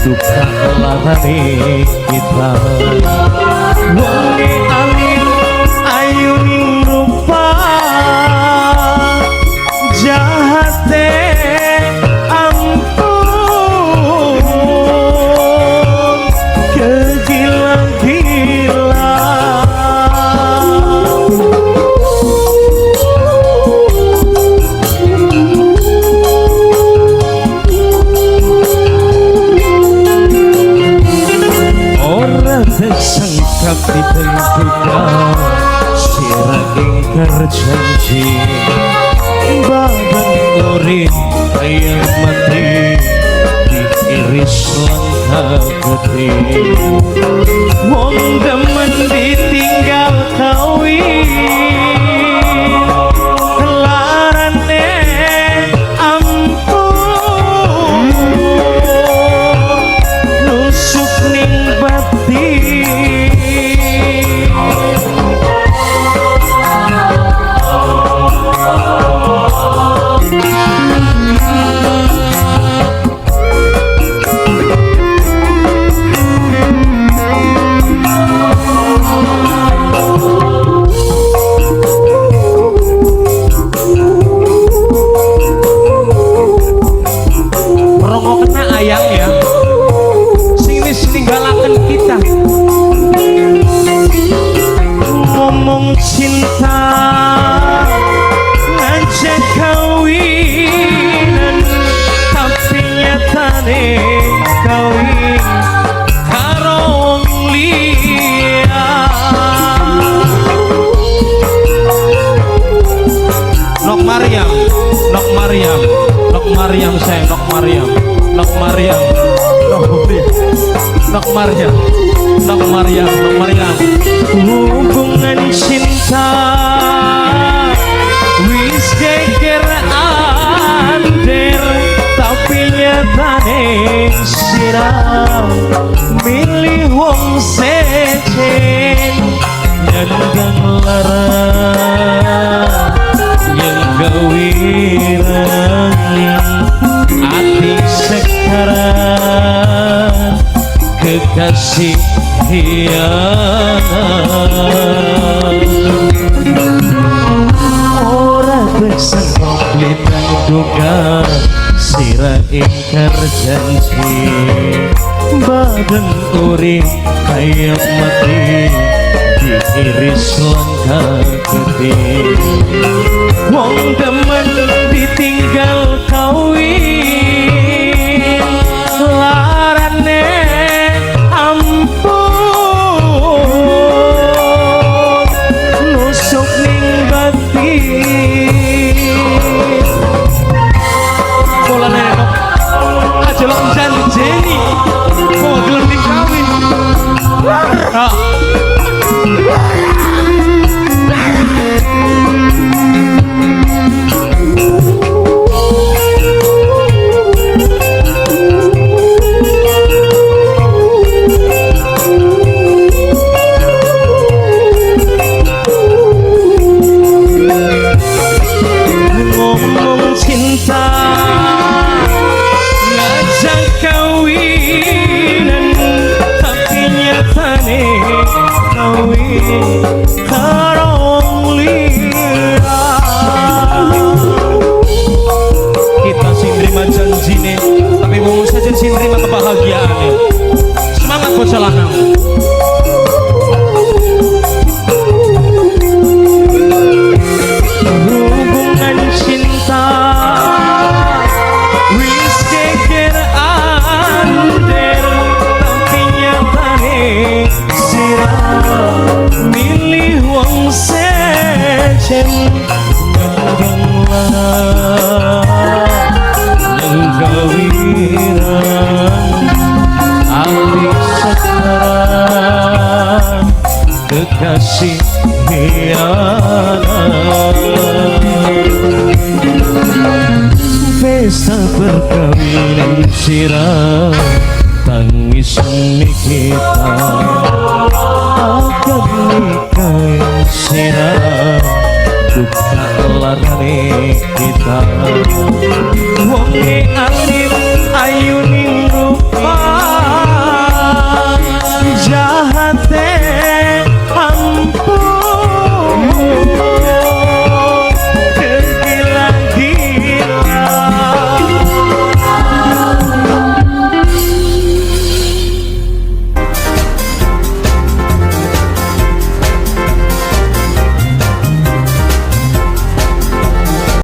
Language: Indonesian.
duka larane kita wonge alim ayu ning rupa jahate ampun kegila-gila sangkap ditentukan sira ingkar janji badan urip kaya mati diiris langkah gede wong demen ditinggal kawin kelarane ampun nusuk ning batin cinta ngajak kawinan tapi nyatane kawin karo wong liya Nok Maryam sayang Nok Maryam hubungan cinta wis geger ander tapi nyatane sirah milih wong secen nyandang lara yang gawirang ati sekarang kekasih hianat ora bersengok litang duga sira ingkar janji badan urip kaya mati diiris langkah gede wong demen ditinggal kawin larane janjeni kok gelem kawin ngomong cinta kawinan tapi nyatane kawin karo wong liya kita sing nerima janjine tapi wong saja sing nerima kebahagiaane semangat bocah lanang hubungan cinta wis geger milih wong secen nyandang lara yang gawirang ati sekarang kekasih hianat pesta perkawinan sirah tangis kita akan nikah sirah duka larane kita wonge alim ayu